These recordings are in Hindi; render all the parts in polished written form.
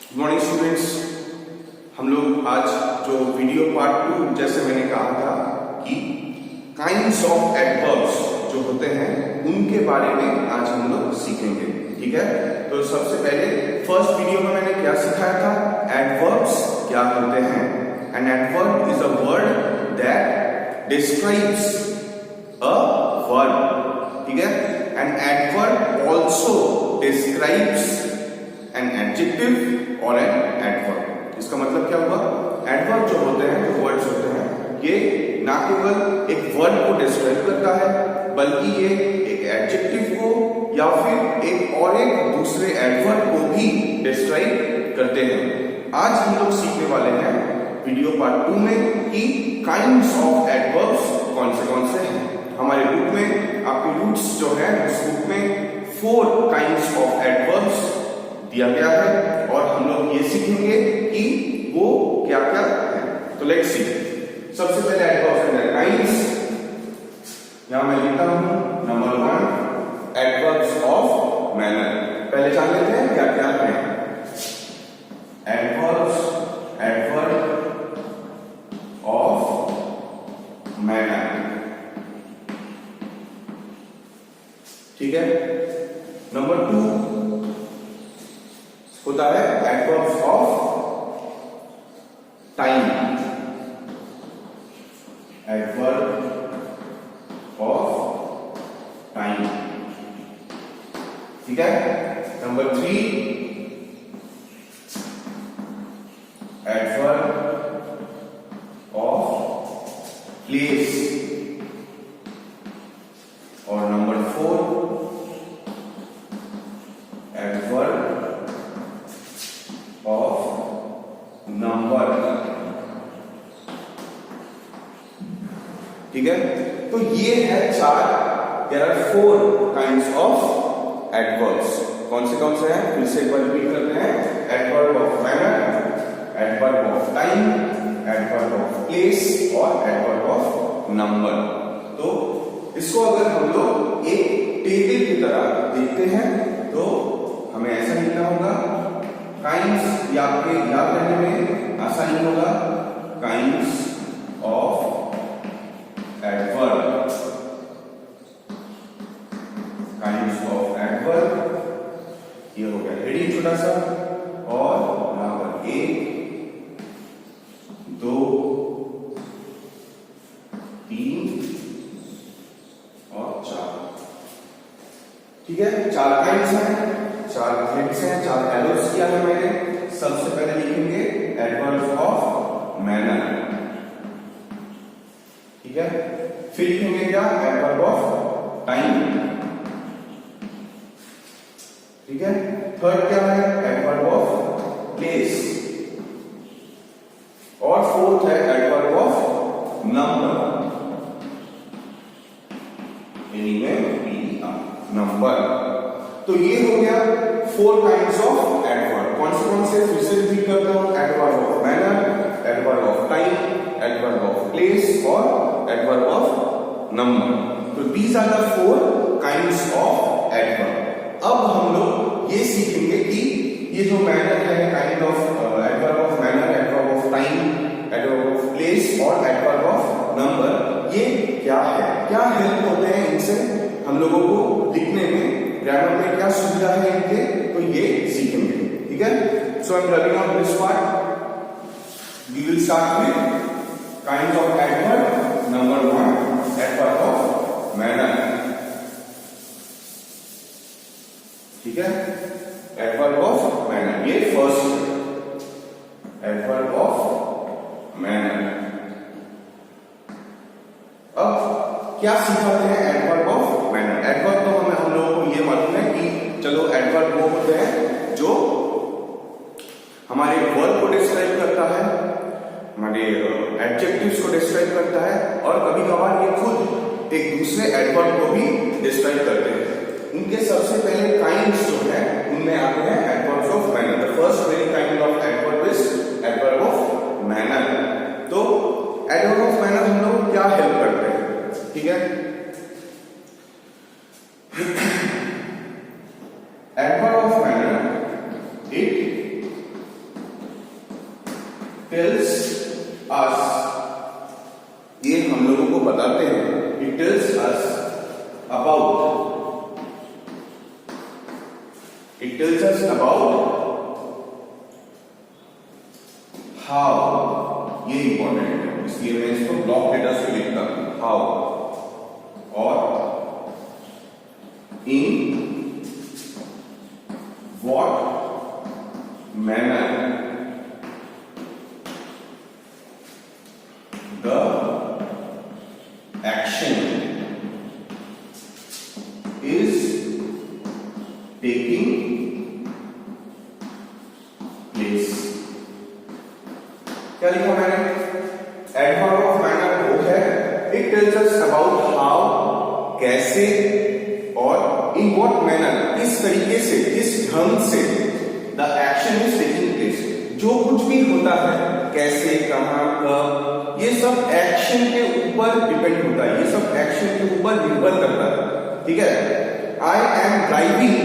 Good morning students. हम लोग आज जो वीडियो पार्ट 2 जैसे मैंने कहा था कि काइंड्स ऑफ एडवर्ब्स जो होते हैं उनके बारे में आज हम लोग सीखेंगे। ठीक है, तो सबसे पहले फर्स्ट वीडियो में मैंने क्या सिखाया था, एडवर्ब्स क्या होते हैं। An adverb is a word that describes a verb. ठीक है, an adverb also describes an adjective और एन एडवर्ब। इसका मतलब क्या हुआ, एडवर्ब जो होते हैं, जो वर्ड्स होते हैं, ये ना केवल एक वर्ड को डिस्क्राइब करता है बल्कि ये एक एडजेक्टिव को या फिर एक दूसरे एडवर्ब को भी डिस्क्राइब करते हैं। आज हम लोग सीखने वाले हैं वीडियो पार्ट 2 में कि काइंड्स ऑफ एडवर्ब्स कौन से हैं। हमारे बुक में आपके रूट्स जो है उस बुक में 4 काइंड्स ऑफ एडवर्ब्स दिया गया है और हम लोग ये सीखेंगे कि वो क्या क्या है। तो लेट्स सी। सबसे पहले एडवर्ब्स एंड काइंड्स, यहां मैं लिखता हूं नंबर 1 एडवर्ब्स ऑफ मैनर। पहले जान लेते हैं क्या क्या है एडवर्ब्स, एडवर्ब ऑफ मैनर। ठीक है, नंबर 2 होता है adverbs of time, adverb of time. ठीक है, नंबर 3 एडवर्ब ऑफ प्लेस और नंबर 4 एडवर्ब ऑफ नंबर। ठीक है, तो ये है 4 काइंड्स ऑफ एडवर्ब्स। कौन से हैं, फिर से एक बार रिपीट करते हैं। Adverb of manner, adverb of time, adverb of place और एडवर्ब ऑफ नंबर। तो इसको अगर हम लोग एक टेबल की तरह देखते हैं तो हमें ऐसा लिखना होगा। काइंड्स या आपके याद करने में आसानी होगा, kinds of adverb, kinds of adverb. ये हो गया हेडिंग छोटा सा। और नंबर 1 2 3 और 4। ठीक है, 4 काइंड्स हैं, 4 हेड्स हैं, 4 एरोस किया है मैंने। सबसे पहले लिखेंगे एडवर्ब्स ऑफ मैनर। ठीक है, फिर लिखेंगे क्या, एडवर्ब ऑफ टाइम। ठीक है, थर्ड क्या है, एडवर्ब ऑफ प्लेस और फोर्थ है एडवर्ब ऑफ नंबर, नंबर। तो ये हो गया 4 काइंड्स ऑफ एडवर्ब। कौन से फिर से रिपीट करता हूं, adverb of manner, adverb of time, adverb of place और एडवर्ब ऑफ नंबर। तो these are the 4 kinds of adverb. अब हम लोग ये सीखेंगे कि ये जो मैनर है, kind of adverb of manner, adverb of time, adverb of place और एडवर्ब ऑफ नंबर, ये क्या है, क्या हेल्प होते हैं इनसे हम लोगों को लिखने में, ग्रामर में क्या सुविधा है इनके, तो ये सीखेंगे। ठीक है, so I am running on this part. We will start with kinds of adverb. Number 1 adverb of manner. ठीक है, एडवर्ब ऑफ मैनर, ये फर्स्ट एडवर्ब ऑफ मैनर। अब क्या सिखाते हैं एडवर्ब ऑफ मैनर। एडवर्ब तो हम लोगों को ये मालूम है कि चलो एडवर्ब वो होते हैं जो हमारे वर्ब को डिस्क्राइब करता है, हमारे एडजेक्टिव्स को डिस्क्राइब करता है और कभी कभार ये खुद एक दूसरे एडवर्ब को भी डिस्क्राइब करते हैं। इनके सबसे पहले काइंड्स जो है उनमें आते हैं adverbs of manner. The first very kind of adverb is adverb of manner. तो एडवर्ब ऑफ मैनर हम लोग क्या हेल्प करते हैं, ठीक है। Adverb of manner, it tells अस, ये हम लोगों को बताते हैं, it tells us about, it tells us about how, ये इंपॉर्टेंट है इसलिए मैं इसको ब्लॉक लेटर्स में लिखता हूं, हाउ और in what manner the action is taking place. क्या लिखा मैंने? एडवर्ब ऑफ मैनर वो है, it tells us about how, कैसे, और इन व्हाट मैनर, किस तरीके से, किस ढंग से, the action is taking place, जो कुछ भी होता है, कैसे, कहां, कब, ये सब एक्शन के ऊपर डिपेंड होता है, ये सब एक्शन के ऊपर निर्भर करता है। ठीक है, आई एम ड्राइविंग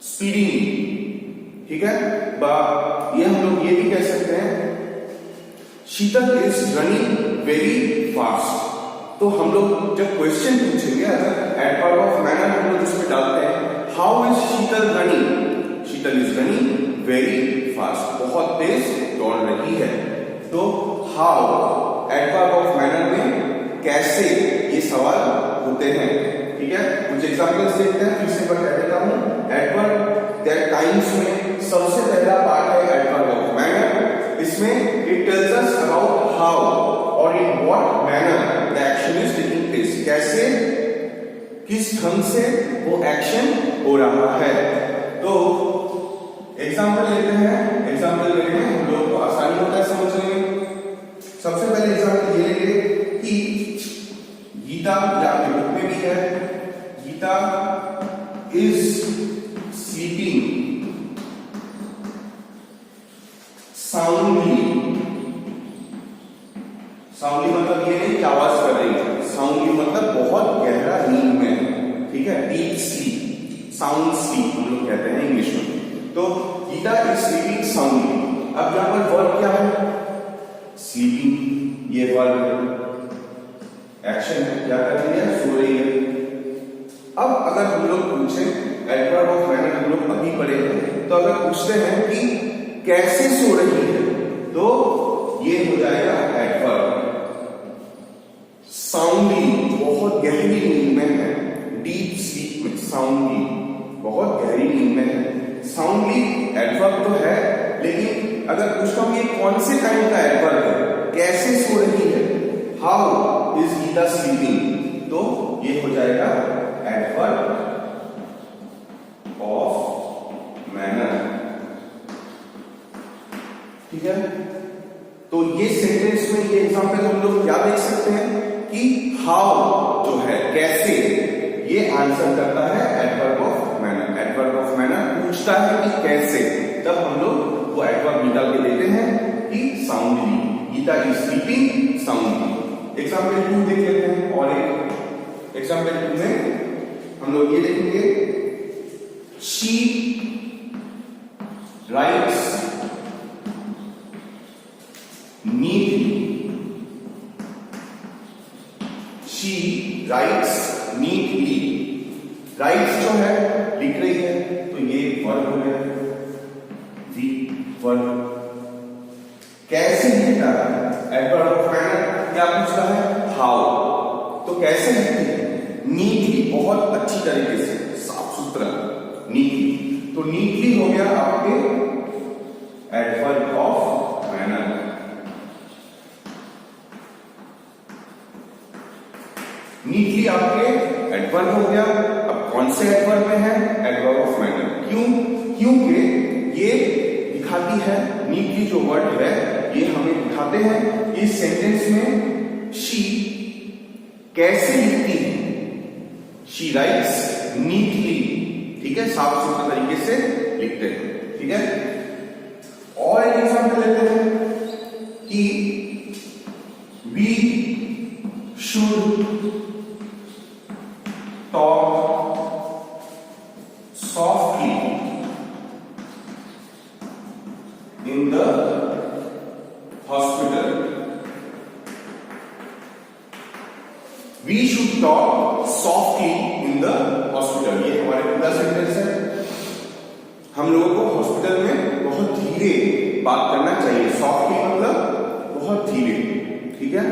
स्पीडिंग, ठीक है, ये हम लोग ये भी कह सकते हैं, शीतल इज रनिंग वेरी फास्ट। तो हम लोग जब क्वेश्चन पूछेंगे, अगर एडवर्ब ऑफ मैनर हम लोग उसमें डालते हैं, how is Sheetal running, Sheetal is running very fast, बहुत तेज दौड़ रही है। तो हाउ एडवर्ब ऑफ मैनर में कैसे, ये सवाल होते हैं। ठीक है, कुछ एग्जांपल्स देखते हैं, फिर से बता देता हूं। एडवर्ब दैट टाइम्स में सबसे पहला पार्ट है एडवर्ब ऑफ मैनर, इसमें it tells us about how और in what manner the action is taking place, कैसे, किस ढंग से वो एक्शन हो रहा है। तो एग्जांपल लेते हैं, एग्जांपल लेते हैं, हम लोग को आसानी होता है समझने में। सबसे पहले एग्जांपल ये लेंगे कि गीता, या आपके बुक में भी है, Gita is sleeping soundly, soundly मतलब ये नहीं कि आवाज कर रही है, साउंडली मतलब बहुत गहरा नींद में। ठीक है, डीप स्लीप, साउंड स्लीप हम लोग कहते हैं इंग्लिश में। तो गीता इज स्लीपिंग साउंडली। अब यहां पर वर्ब क्या है? स्लीपिंग, ये वर्ब एक्शन है, क्या कर रही है? सो रही है। अब अगर हम लोग पूछे, एडवर्ब ऑफ मैनर हम लोग अभी पढ़े हैं, तो अगर पूछते हैं कि कैसे सो रही है, तो ये हो जाएगा एडवर्ब। साउंडली, बहुत गहरी नींद में है, डीप स्लीप में, साउंडली बहुत गहरी नींद में है। साउंडली एडवर्ब तो है, लेकिन अगर पूछता हूं ये कौन से टाइम का एडवर्ब है, कैसे सो रही है, हाउ इज गीता स्लीपिंग, तो ये हो जाएगा एडवर्ब ऑफ मैनर। ठीक है, तो ये सेंटेंस में ये एग्जांपल हम लोग क्या देख सकते हैं कि हाउ जो है, कैसे, ये आंसर करता है adverb of manner. Adverb of manner पूछता है कि कैसे, तब हम लोग वो एडवर्ब निकाल के देते हैं कि soundly, Gita is sleeping soundly. Example 2 देख लेते हैं, और एक एग्जांपल 2 में हम लोग ये देखेंगे, she writes neatly, she writes neatly. Rights जो है लिख रही है, तो ये वर्ब हो गया, दी वर्ब। कैसे लिखता है एडवर्ब ऑफ मैनर, क्या पूछता है? हाउ, तो कैसे लिखती है? नीटली, बहुत अच्छी तरीके से, साफ सुथरा, नीटली। तो नीटली हो गया आपके एडवर्ब ऑफ मैनर। नीटली आपके एडवर्ब हो गया। अब कौन से एडवर्ब में है? Adverb of manner. क्यों? क्योंकि ये दिखाती है, नीटली जो वर्ड है ये हमें दिखाते हैं इस सेंटेंस में शी कैसे लिखती है, शी राइट्स नीटली। ठीक है, साफ सुथरे तरीके से लिखते हैं। ठीक है, और एक एग्जांपल लेते हैं कि we should talk softly in the should talk softly in the hospital. ये हमारे पूरा सेंटेंस है। हम लोगों को हॉस्पिटल में बहुत धीरे बात करना चाहिए। सॉफ्टली मतलब बहुत धीरे, ठीक है।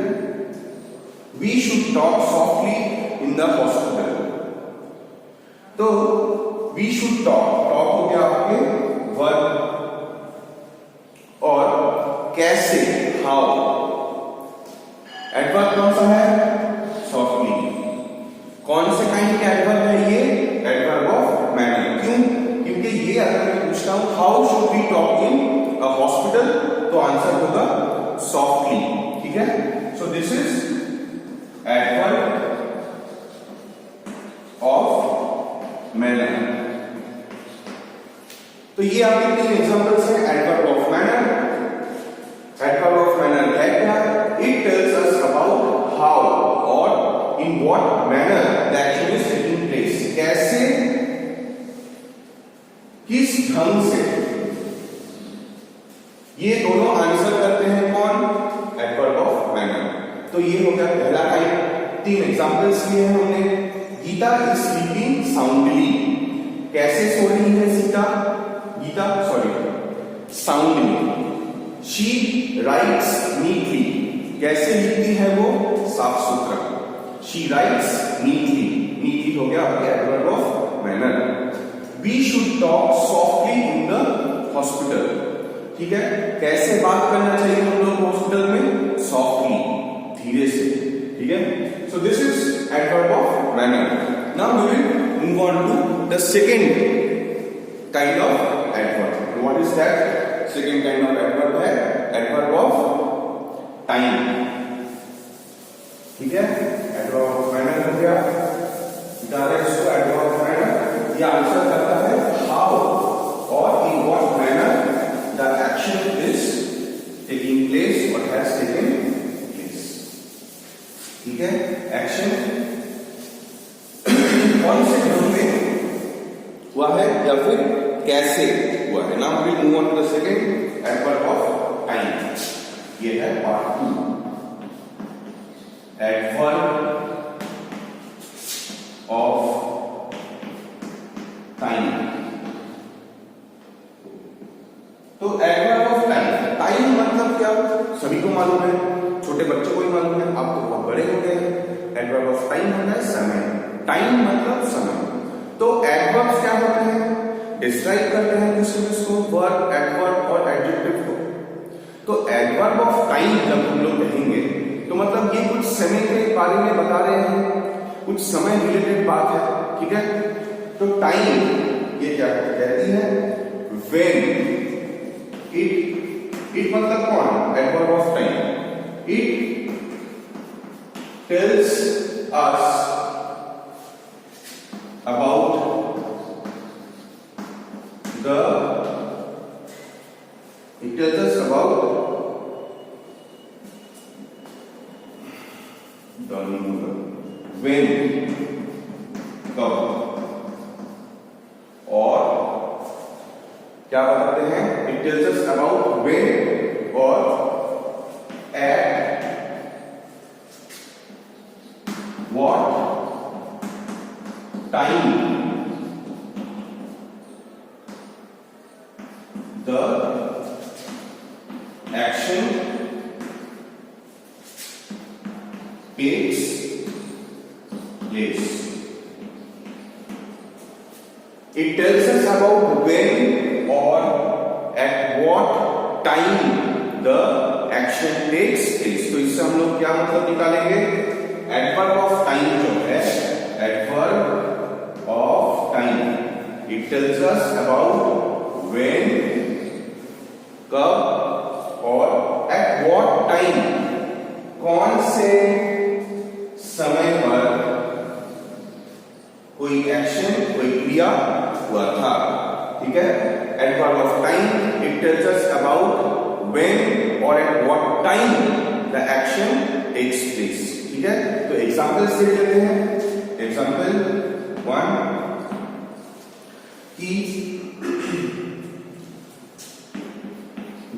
We should talk softly in the hospital. तो वी शुड टॉक, टॉक हो गया आपके वर्ब, और कैसे, हाउ। एडवर्ब कौन सा है? सॉफ्टली। कौन से काइंड का एडवर्ब है ये? Adverb of manner. क्यों? क्योंकि ये अगर मैं पूछता हूं how should we talk in a hospital, तो आंसर होगा सॉफ्टली, ठीक है। So this is adverb of manner. तो ये आपके 3 एग्जांपल्स हैं adverb of manner. Adverb of manner है क्या? It tells us about how और in what manner the action is taking place. कैसे, किस ढंग से। ये दोनों आंसर करते हैं कौन? Adverb of manner. तो ये हो गया पहला टाइप। 3 एग्जांपल्स लिए हैं हमने। Gita is sleeping soundly. कैसे सो रही है Gita soundly. She writes neatly. कैसे लिखती है वो? साफ सुथरा। She writes neatly. नीटली हो गया आपके adverb of manner. We should talk softly in the hospital, ठीक है। कैसे बात करना चाहिए हम लोग हॉस्पिटल में? सॉफ्टली, धीरे से, ठीक है। So this is adverb of manner. Now we will move on to the second kind of adverb. What is that? Second kind of adverb है एडवर्ब ऑफ टाइम, ठीक है। एडवर्ब ऑफ मैनर हो गया। इसको एडवर्ब ऑफ मैनर, ये आंसर करता है हाउ और in what manner the action is taking place और हैज टेकन प्लेस, ठीक है। एक्शन कौन से ढंग में हुआ है या फिर कैसे हुआ है। Now we move on to the second adverb of time. ये है पार्ट 2। Adverb of time. तो एडवर्ब ऑफ टाइम, टाइम मतलब क्या? सभी को मालूम है, छोटे बच्चों को ही मालूम है, आप तो बहुत बड़े हो गए हैं। एडवर्ब ऑफ टाइम होता है समय। टाइम मतलब समय। तो एडवर्ब्स क्या होते हैं? डिस्क्राइब करते हैं किसी चीज को, वर्ब, एडवर्ब और एडजेक्टिव को। तो एडवर्ब ऑफ टाइम जब हम लोग कहेंगे तो मतलब ये कुछ समय के बारे में बता रहे हैं, कुछ समय रिलेटेड बात है, ठीक है। तो टाइम ये क्या कहती है? व्हेन। इट मतलब कौन? Adverb of time. It tells us about it tells us about when, कब, और क्या बताते हैं? It tells us about when और at what time the action takes place. It tells us about when or at what time the action takes place. तो इससे हम लोग क्या मतलब निकालेंगे? एडवर्ब ऑफ टाइम जो है, adverb of time, it tells us about when, कब और एट व्हाट टाइम, कौन से समय पर कोई एक्शन, कोई क्रिया हुआ था, ठीक है। Adverb of time, it tells us about when और at what time the action takes place, ठीक है। तो एग्जांपल्स दे देते हैं। एग्जांपल 1 कि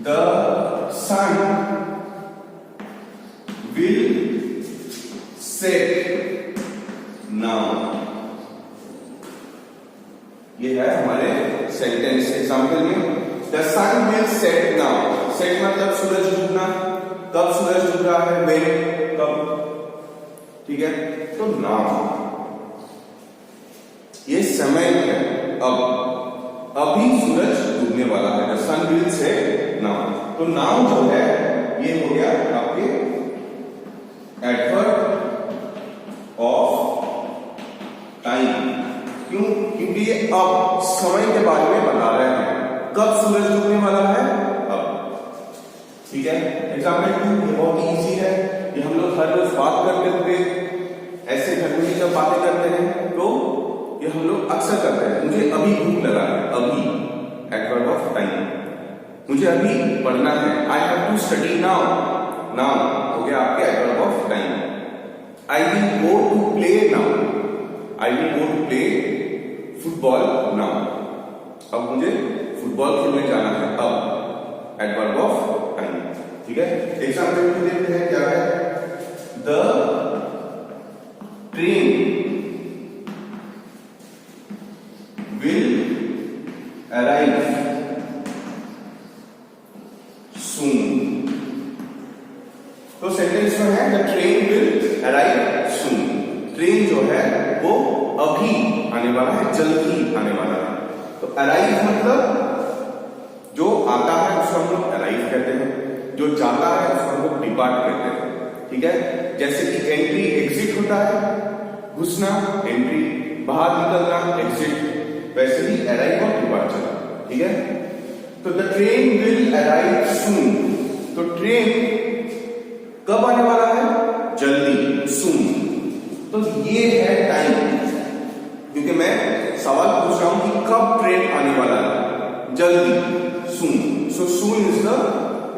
the sun will set हमारे सेंटेंस एग्जाम्पल में। The sun will set now, set मतलब सूरज डूबना, कब सूरज डूब रहा है, व्हेन, कब, ठीक है। तो नाउ ये समय है, अब, अभी सूरज डूबने वाला है। The sun will set now, तो नाउ जो है ये हो गया आपके एडवर्ब ऑफ टाइम। क्यों? क्योंकि ये अब समय के बारे में बता रहे हैं, कब सूरज डूबने वाला है, अब, ठीक है। एग्जाम्पल 2 ये बहुत इजी है, ये हम लोग हर रोज बात करते हुए ऐसे घर में जब बातें करते हैं तो ये हम लोग अक्सर करते हैं। मुझे अभी भूख लगा है, अभी एडवर्ब ऑफ टाइम, मुझे अभी पढ़ना है, I have to study now, now हो गया आपके adverb of time. I will go to play now, I will go to play football now, अब मुझे फुटबॉल खेलने जाना है, अब एडवर्ब ऑफ टाइम, ठीक है। एग्जाम्पल में देखते हैं क्या है, the train will arrive soon, तो सेंटेंस में है the train will arrive soon, train जो है वो अभी आने वाला है, जल्दी आने वाला है। तो अराइव मतलब जो आता है उसको हम लोग अराइव कहते हैं, जो जाता है उसको हम लोग डिपार्ट कहते हैं, ठीक है। जैसे कि एंट्री एग्जिट होता है, घुसना एंट्री, बाहर निकलना एग्जिट, वैसे ही अराइव और डिपार्चर, ठीक है। तो द ट्रेन विल अराइव सून, तो ट्रेन कब आने वाला है, जल्दी, सून। तो ये है टाइम, क्योंकि मैं सवाल पूछ रहा हूं कि कब ट्रेन आने वाला है, जल्दी, सून। सो सून इज द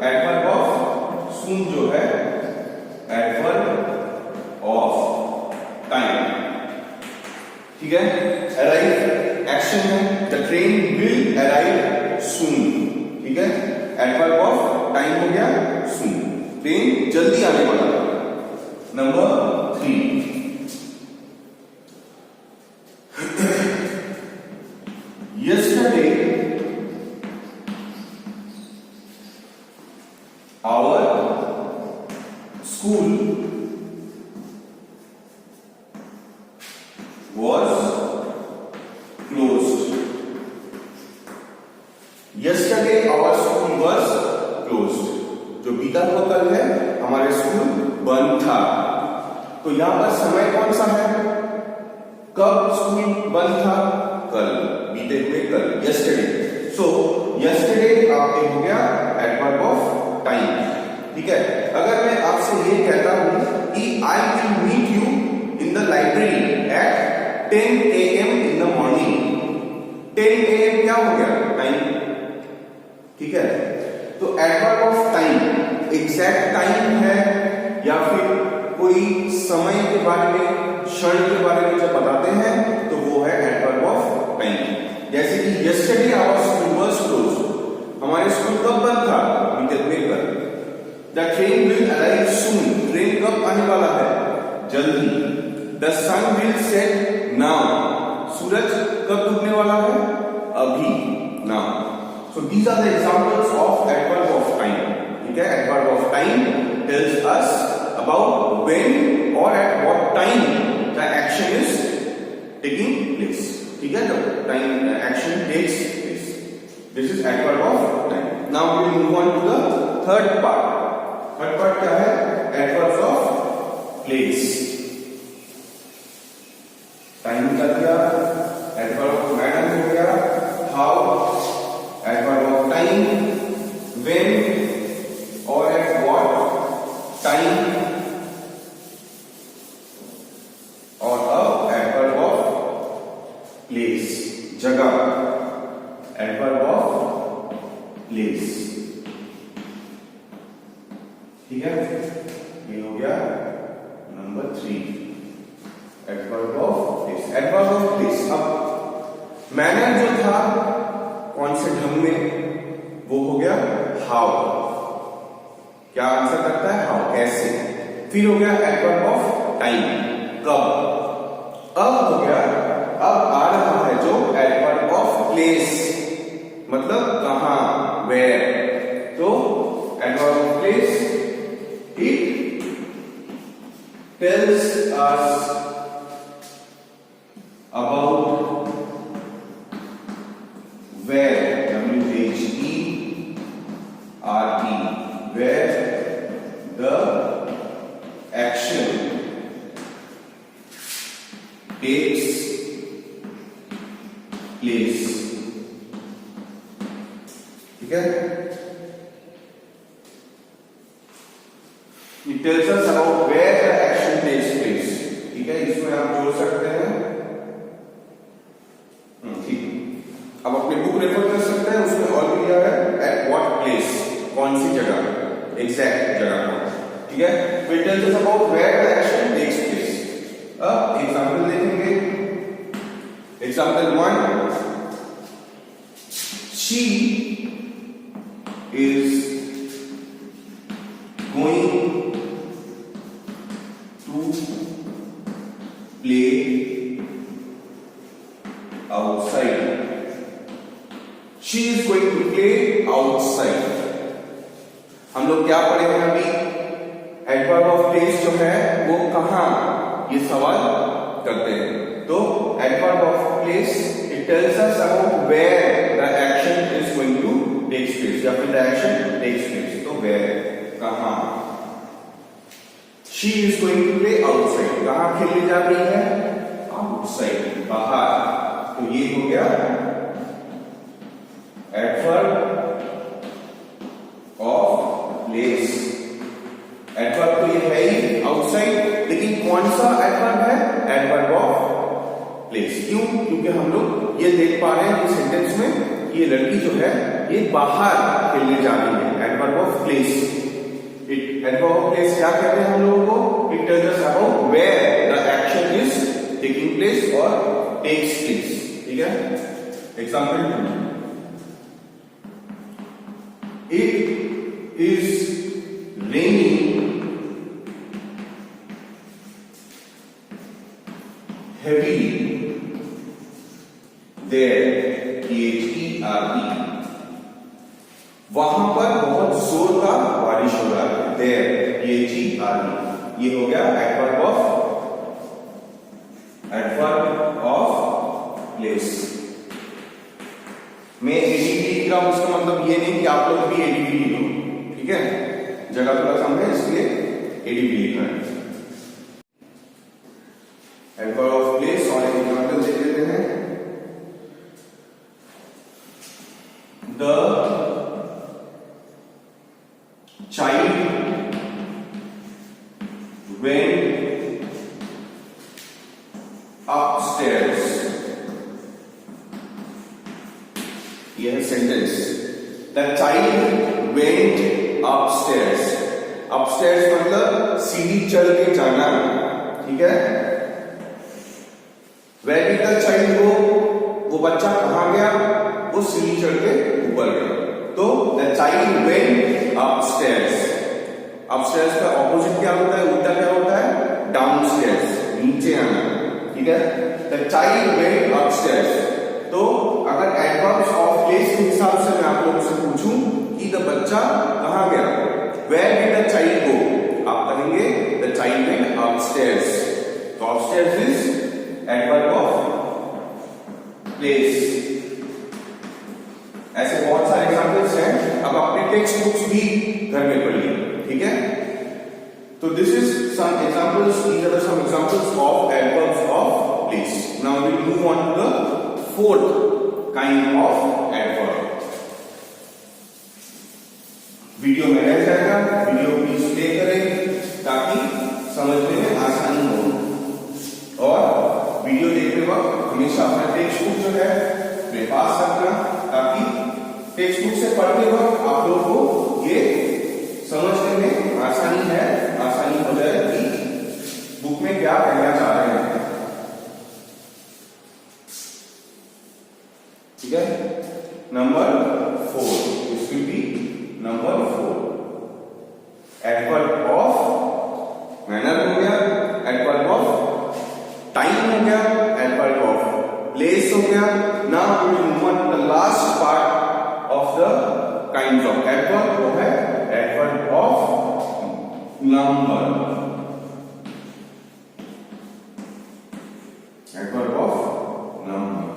एडवर्ब ऑफ, सून जो है एडवर्ब ऑफ टाइम, ठीक है। अराइव एक्शन है, द ट्रेन विल अराइव सून, ठीक है। एडवर्ब ऑफ टाइम हो गया सून, ट्रेन जल्दी आने वाला है। Number 3, yesterday our school was closed, yesterday our school was closed, जो बीता हुआ कल है हमारे स्कूल बंद था। तो यहां पर समय कौन सा है, कब स्कूल बंद था, कल, बीते हुए कल, yesterday। सो yesterday आपके हो गया एडवर्ब ऑफ टाइम, ठीक है। अगर मैं आपसे ये कहता हूं कि I will meet you in the library at 10 AM in the morning, 10 AM क्या हो गया, टाइम, ठीक है। तो adverb of time exact time है या फिर कोई समय के बारे में, क्षण के बारे में जब बताते हैं तो वो है एडवर्ब ऑफ टाइम। जैसे कि yesterday our school was closed, हमारे स्कूल कब बंद था, बीते हुए कल। The train will arrive soon, train कब आने वाला है, जल्दी। The sun will set now, सूरज कब डूबने वाला है, अभी, now। So these are the examples of adverb of time, ठीक है। adverb of time tells us about when or at what time the action is taking place, ठीक है। जब time action takes place, this is adverb of time. Now we will move on to the third part. Third part क्या है, एडवर्ब्स ऑफ प्लेस। टाइम का दिया, एडवर्ब ऑफ मैनर हो गया, how, adverb of time, when और एट व्हाट टाइम, और अब एडवर्ब ऑफ प्लेस, जगह, एडवर्ब ऑफ प्लेस, ठीक है। ये हो गया number 3, adverb of place. Adverb of place, अब मैनर जो था कौन से ढंग में, वो हो गया हाउ, क्या आंसर करता है, हाउ, कैसे। फिर हो गया एडवर्ब ऑफ टाइम, कब। अब हो गया, अब आ रहा है जो एडवर्ब ऑफ प्लेस, मतलब कहां, वेयर। तो adverb of place it tells us about where, WHERE, where the action takes place। ठीक है, it tells us about where the action takes place। ठीक है, इसमें आप जोड़ सकते हैं। ठीक, अब अपने बुक रेफर कर सकते हैं, उसमें और भी दिया है एट व्हाट प्लेस, कौन सी जगह, एग्जैक्ट जगह पर। ठीक है, तो it tells us about where the action takes place। अब एग्जाम्पल देखेंगे। Example 1, she is going to play outside। She is going to play outside। हम लोग क्या पढ़े हैं अभी, एडवर्ब ऑफ प्लेस जो है वो कहां, ये सवाल करते हैं। तो adverb of place it tells us about where the action is going to takes place, या फिर द एक्शन टेक्स प्लेस। तो वेयर, कहां। She is going to play outside, कहां खेलने जा रही है, आउटसाइड, बाहर। तो ये हो गया एडवर्ब ऑफ प्लेस। एडवर्ब तो ये है ही आउटसाइड, लेकिन कौन सा एडवर्ब है, एडवर्ब ऑफ प्लेस। क्यों? क्योंकि हम लोग ये देख पा रहे हैं इस सेंटेंस में ये लड़की जो है ये बाहर खेलने जा रही है, adverb of place. Adverb of place क्या कहते हैं हम लोगों को, it tells us about where the action is taking place और टेक्स प्लेस। ठीक है, example 2, it is raining heavily there, THERE, वहां पर बहुत जोर का बारिश हो रहा है, there, THERE। ये हो गया एडवर्ब ऑफ प्लेस। मैं एडीपी लिख रहा हूं, उसका मतलब ये नहीं कि आप लोग भी एडीपी लिखो। ठीक है, जगह थोड़ा कम है इसलिए एडीपी लिखना है। एडवर्ब ऑफ प्लेस और एक एग्जांपल देख लेते हैं। द चाइल्ड वेंट अपस्टेयर्स, यह है sentence. The child went upstairs, upstairs मतलब सीढ़ी चढ़ के जाना। ठीक है, वेयर डिड द चाइल्ड गो, वो बच्चा कहां गया, वो सीढ़ी चढ़ के ऊपर गया। तो the child went upstairs. Upstairs का ऑपोजिट क्या होता है, उल्टा क्या होता है, डाउनस्टेयर्स, नीचे आना। ठीक है, द चाइल्ड वेंट अपस्टेयर्स। तो अगर एडवर्ब्स ऑफ प्लेस के हिसाब से मैं आप लोगों से पूछूं कि द बच्चा कहां गया, वेयर डिड द चाइल्ड गो, आप कहेंगे द चाइल्ड वेंट अपस्टेयर्स। तो upstairs is adverb of place. ऐसे बहुत सारे एग्जांपल्स हैं, अब अपने टेक्स्ट बुक्स भी घर में पढ़िए। ठीक है, तो this is some examples, these are some examples of adverbs of place. Now we move on to the fourth kind of adverb. Video में रह जाएगा, वीडियो प्लीज प्ले करें ताकि समझने में आसानी हो। और वीडियो देखते वक्त हमेशा अपना टेक्स्ट बुक जो है अपने पास रखना, ताकि टेक्स्ट बुक से पढ़ते वक्त आप लोगों को ये समझने में आसानी हो जाए कि बुक में क्या कहना चाह रहे हैं। ठीक है, number 4, this will be number 4। Adverb of manner हो गया, एडवर्ब ऑफ टाइम हो गया, एडवर्ब ऑफ प्लेस हो गया, number, adverb of number।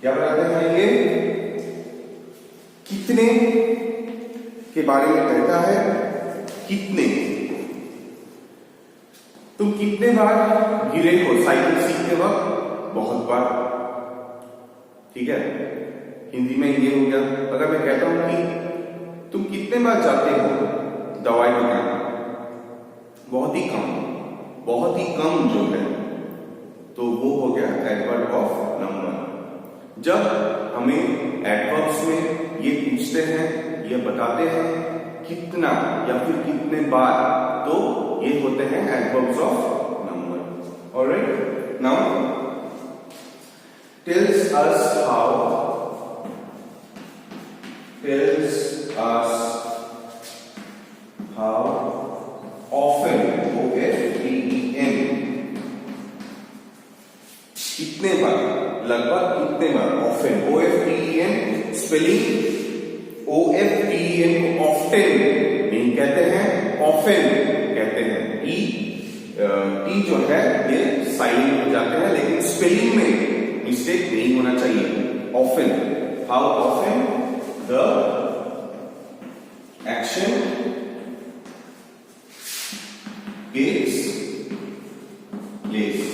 क्या बताते हैं ये? कितने के बारे में कहता है। कितने, तुम कितने बार गिरे हो साइकिल सीखते वक्त? बहुत बार। ठीक है, हिंदी में ये हो गया। अगर मैं कहता हूं कि तुम कितने बार जाते हो दवाई बनाने? बहुत ही कम, बहुत ही कम जो है, तो वो हो गया एडवर्ब ऑफ नंबर। जब हमें एडवर्ब्स में ये पूछते हैं, ये बताते हैं कितना या फिर कितने बार, तो ये होते हैं adverbs of number. Alright, now tells us how often, O-F-T-E-N, कितने बार, लगभग कितने बार, often, O-F-T-E-N, स्पेलिंग O-F-T-E-N को often नहीं कहते हैं, often कहते हैं। टी जो है ये साइलेंट हो जाते हैं, लेकिन स्पेलिंग में मिस्टेक नहीं होना चाहिए। often, how often the action takes place।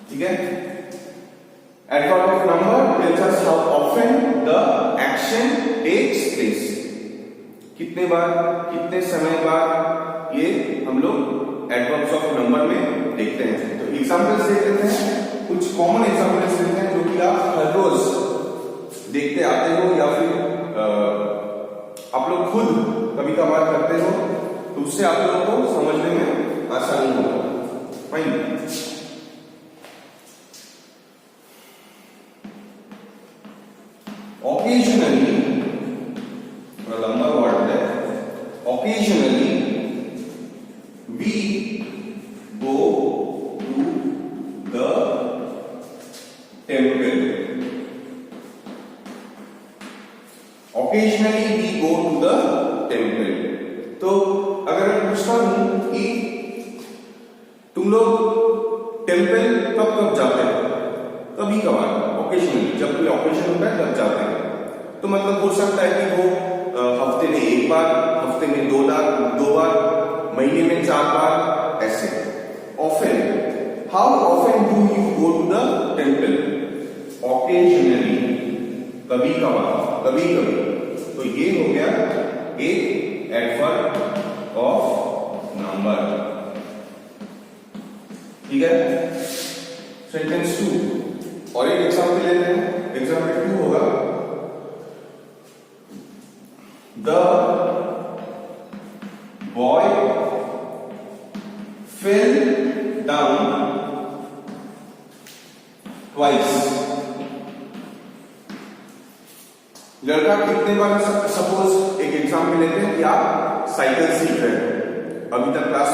ठीक है, adverb of number tells us how often the action takes place। कितने बार, कितने समय बाद, ये हम लोग एडवर्ब्स ऑफ नंबर में देखते हैं। तो एग्जांपल्स देख लेते हैं, कुछ कॉमन एग्जांपल्स देते हैं जो कि आप हर रोज देखते आते हो या फिर आप लोग खुद कभी कभार करते हो, तो उससे आप लोगों को समझने में आसानी होगा। फाइन, occasionally, लंबा वर्ड है, occasionally we go to the temple। occasionally we go to the temple। तो अगर मैं पूछता हूं कि तुम लोग टेम्पल कब कब जाते हो? कभी कभार, ओकेजनली, जब कोई ऑकेजन होता है तब जाते हैं। तो मतलब हो सकता है कि वो हफ्ते में एक बार, हफ्ते में दो बार, महीने में 4 बार, ऐसे। Often, how often do you go to the temple? Occasionally, कभी कभार, कभी कभी। तो ये हो गया एक एडवर्ब ऑफ नंबर। ठीक है, सेंटेंस 2 और एक एग्जाम्पल लेते हैं। एग्जाम्पल 2 होगा, the boy fell down twice. लड़का कितने बार, सपोज एक एग्जाम्पल लेते हैं कि आप साइकिल सीख रहे हैं। अभी तक क्लास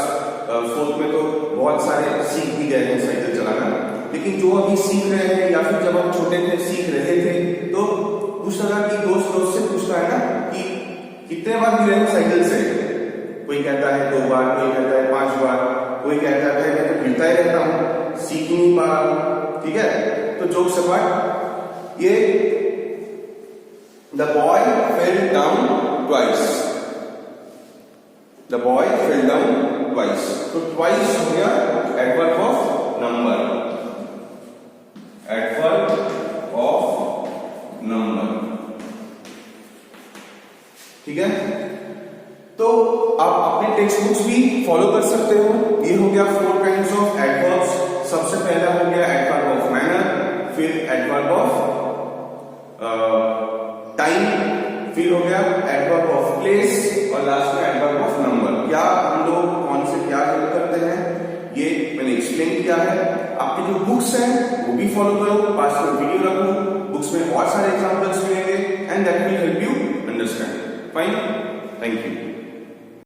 4th में तो बहुत सारे सीख भी गए हैं साइकिल चलाना, लेकिन जो अभी सीख रहे हैं या फिर जब हम छोटे थे सीख रहे थे, तो उस तरह की दोस्त से पूछता है ना कि कितने बार गिरे हो साइकिल से? कोई कहता है 2 बार, कोई कहता है 5 बार, कोई कहता है मैं तो गिरता ही रहता हूं, सीख ही नहीं पा रहा हूं। ठीक है, तो जोक्स अपार्ट, ये the boy fell down twice. The boy fell down twice, तो ट्वाइस हो गया adverb of number. Adverb of number. ठीक है, तो आप अपने टेक्स्ट बुक्स भी फॉलो कर सकते हो। ये हो गया 4 काइंड्स ऑफ एडवर्ब्स। सबसे पहला हो गया एडवर्ब ऑफ मैनर, फिर एडवर्ब ऑफ टाइम, फिर हो गया एडवर्ब ऑफ प्लेस और लास्ट में एडवर्ब ऑफ नंबर। क्या हम लोग कौन से क्या करते हैं ये मैंने एक्सप्लेन किया है। आपके जो बुक्स हैं वो भी फॉलो करो, पास में वीडियो रखो, बुक्स में बहुत सारे एग्जांपल्स मिलेंगे and that will help you understand. Fine, thank you.